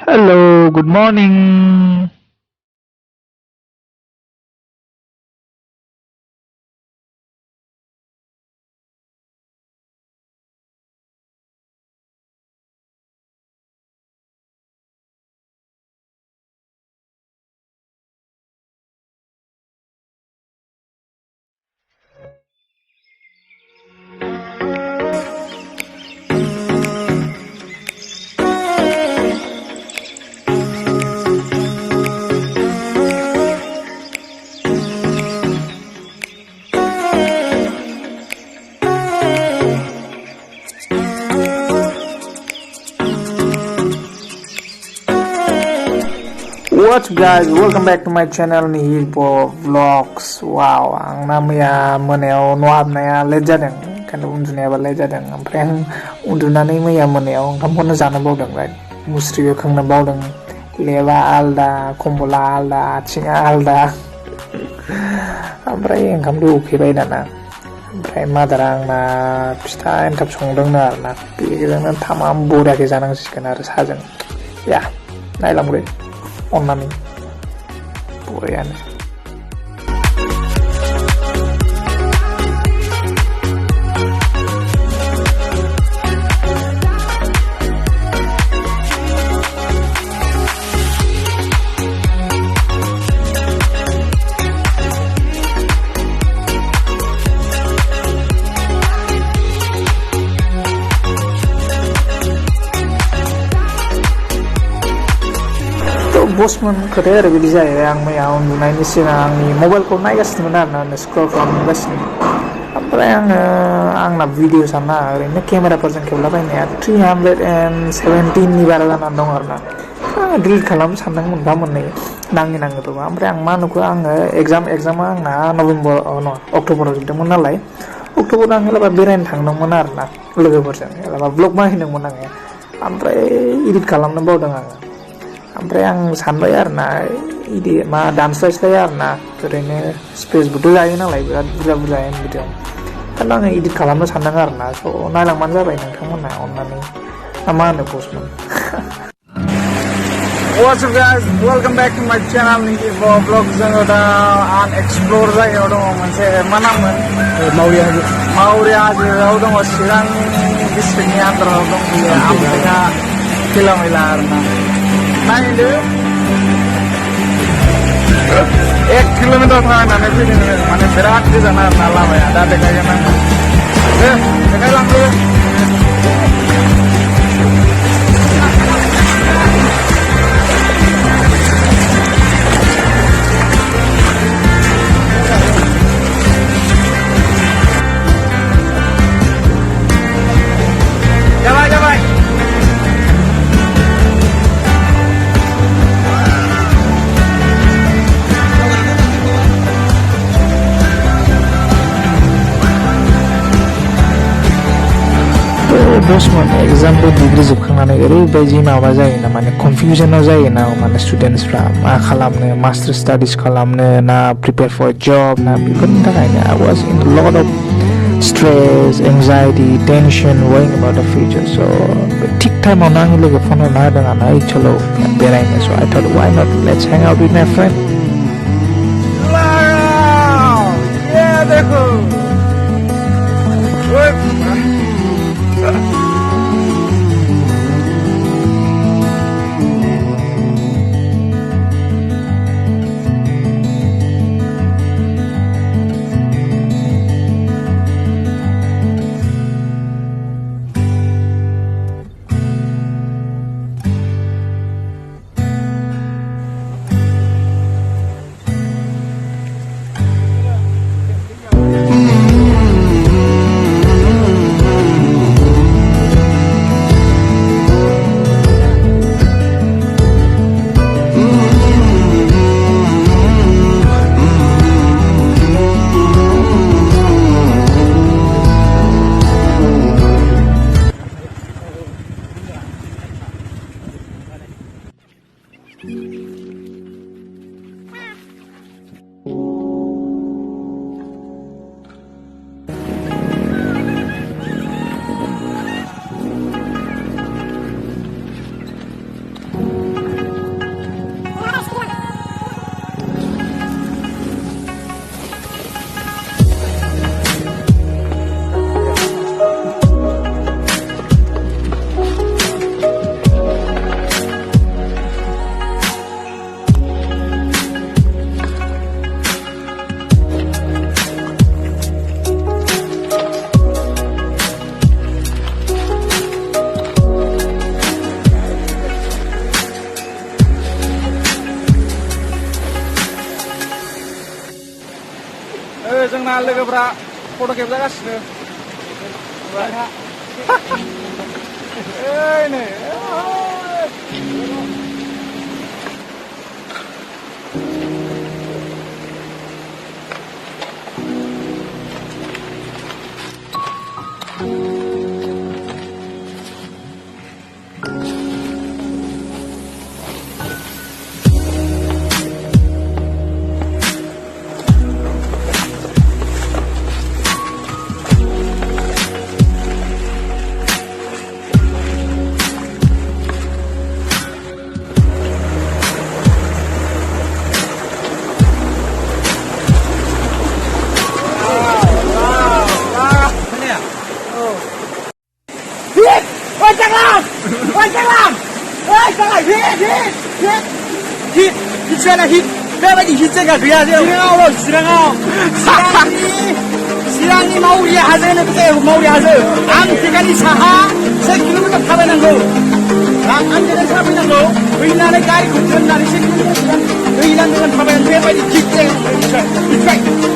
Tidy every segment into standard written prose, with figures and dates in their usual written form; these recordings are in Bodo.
Hello, good morning. What's up guys, welcome back to my channel Nihir Boro vlogs. Wow, ang namanya monaयाव न' हाबनाया लेट जादों, ओंखायनो उन्दुनायाबो लेट जादों। ओमफ्राय आं उन्दुनानै मैया मोनायाव ओंखामखौनो जानो बावदों, राइट। मुस्रिबो खोंनो बावदों, लेबा आलदा, कम्बला आलदा, आथिङा आलदा। ओमफ्राय ओंखामखौ उखैबाय दाना। ओमफ्राय मादारा आंना फिथा एन्थाब संदोंनो आरोना, बेजोंनो थामाम बरियाखै जानांसिगोन आरो साहाजों। या, नायलांदो अननानै बरियानो। बसमोन खोथाया ओरैबायदि जाहैबाय, आं मैया उन्दुनायनि सिगां आंनि मबाइलखौ नायगासिनोमोन आरोना, स्क्रल खालामगासिनो। ओमफ्राय आंना भिडिअ'सआना ओरैनो केमेराफोरजों खेबलाबायनाया 317नि बारा जानानै दं आरोना। आङो डिलिट खालामनो सानदों मोनफा मोननै नाङोबा। ओमफ्राय आं मा नुखो, आङो एग्जामा आंना नभेम्बर नङा अक्ट'बराव जोबदोंमोन नालाय, अक्ट'बराव आं एलाबा बेरायनो थांदोंमोन आरोना लोगोफोरजों, एलाबा ब्लग बानायदोंमोन आङो। ओमफ्राय इडिट खालामनो बावदों आङो। ओमफ्राय आं सानबाय आरोना, इदि मा दानस्लायस्लाय आरोना, ओरैनो स्पेसबोथ' जायो नालाय बिराद बुरजा भिडिअ। ओंखायनो आङो इडिट खालामनो सानदों आरोना, स' नायलांबानो जाबाय नोंथांमोना अननानै। मा होनो बसमोन? What's up guys, welcome back to my channel Nihir Boro vlog. जोङो दा आनएक्सप्लोर जायगायाव दङ, मोनसे मा नाममोन? मावरिया हाजोआव दङ, चिरां डिस्ट्रिक्टनि आन्दाराव दं बेयो, आमतेका कोइला मोइला आरोना। नायदो 1 किल'मिटार थाबायनानै फैदों, माने बिराद गोजान आरोना लामाया। दा देखायगोन आङो, देखायलांदो। जाबाय बसमोन एग्जामखौ डिग्री जोबखांनानै ओरैबायदि माबा जायोना, माने कनफिउजनाव जायोना, माने स्टुडेन्टसफ्रा मा खालामनो, मास्टार स्टाडिज खालामनो ना प्रिपेयार फर जब ना, बेफोरनि थाखायनो I was in lot of stress, anxiety, tension, worrying about the future. So ठीक टाइमावनो आंनि लोगो फन हरना होदों आरोना, ओइ चलो बेरायनो। So I thought why not, let's hang out with my friend. Yeah, देखो जोंना लोगोफ्रा फट' खेबजागासिनो ओइ नै hit bebaidi hit jaga gaya Chirangni Maoriya Hayw bete Maoriya Hayw Amtekani saha 1 kilometer थाबायनांगौ Amteka थाबायनांगौ फैनानै गारिखौ दोननानै 1 kilometer दैलांजों थाबायनानै बेबायदि hit जायगायाव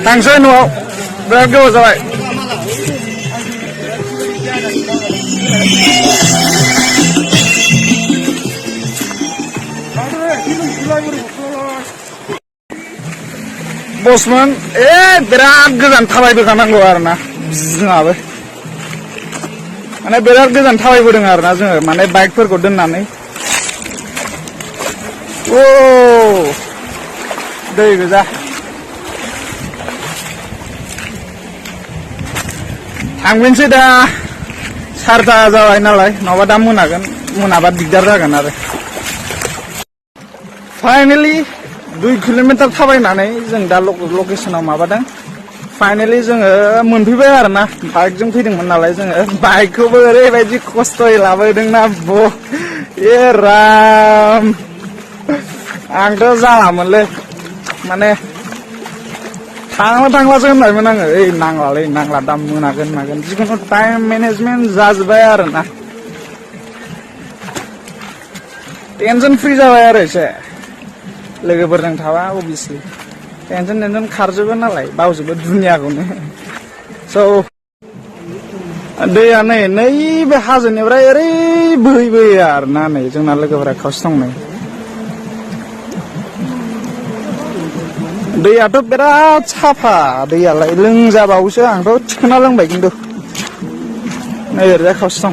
Tangsay na'uw biar gawa जाबाय Bosman biराद गोजान थाबायबोखानांगौ आरोना जोंहाबो माने बिराद गोजान थाबायबोदों आरोना जोङो माने बाइकफोरखौ दोननानै दै गोजा थांफिनसै दा 4टा जाबाय नालाय नङाबा दा मोनाबा दिगदार जागोन आरो फाइनाली 2 किलोमिटार थाबायनानै जों दा लकेशनाव माबादों फाइनाली जोङो मोनफैबाय आरोना बाइकजों फैदोंमोन नालाय जोङो बाइकखौबो ओरैबायदि खस्थ'यै लाबोदोंना राम आंथ' जालामोनलै माने थांलासो होनबायमोन आङो नांला दा मोनागोन जिखुनु टाइम मेनेजमेन्ट जाजोब्बाय आरोना टेनसन फ्रि जाबाय आरो एसे लोगोफोरजों थाबा अबियसलि टेनसन खारजोबो नालाय बावजोबो दुनियाखौनो स' दैया नैबे हाजोनिफ्राय ओरै बोहैबोयो आरोना नै जोंना लोगोफोरा खावसे दं नै दैयाथ' बिराद साफा दैयालाय लोंजाबावसो आंथ' थिखोना लोंबाय खिन्थु नै ओरैजाय खावसे दं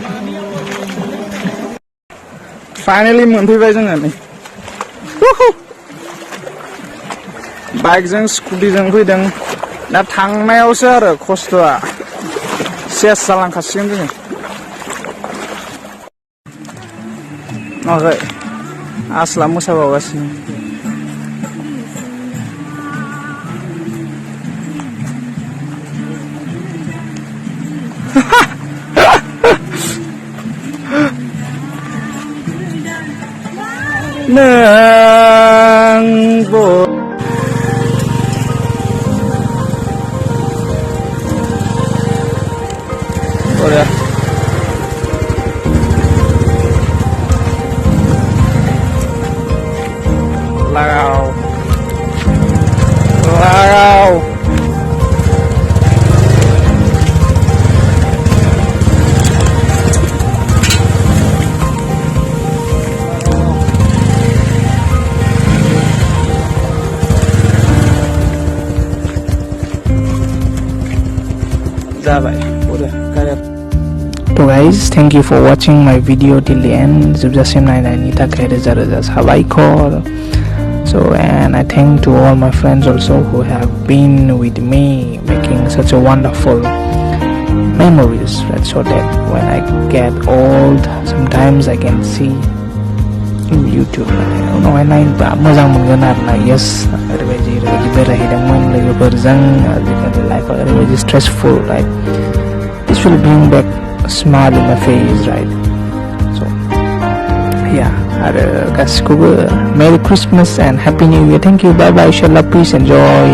फाइनाली मोनफैबाय जोङो नै बाइकजों स्कुटिजों फैदों दा थांनायावसो आरो खस्थ'आ सेस जालांखासिगोन जोङो ओमफ्राय आसला मोसाबावगासिनो nang bo udah lagau So guys, thank you for watching my video till the end. Zubjasim nai nita kaire jara sabai ko. So, and I thank to all my friends also who have been with me making such a wonderful memories, right? So that when I get old, sometimes I can see in YouTube. When I mozang menggenar yes, Beraihwidwng, Lwgwpwrjwng, life very stressful, right? This will bring back a smile in my face, right? So yeah, guys, Merry Christmas and Happy New Year. Thank you, bye bye, inshallah, peace, enjoy.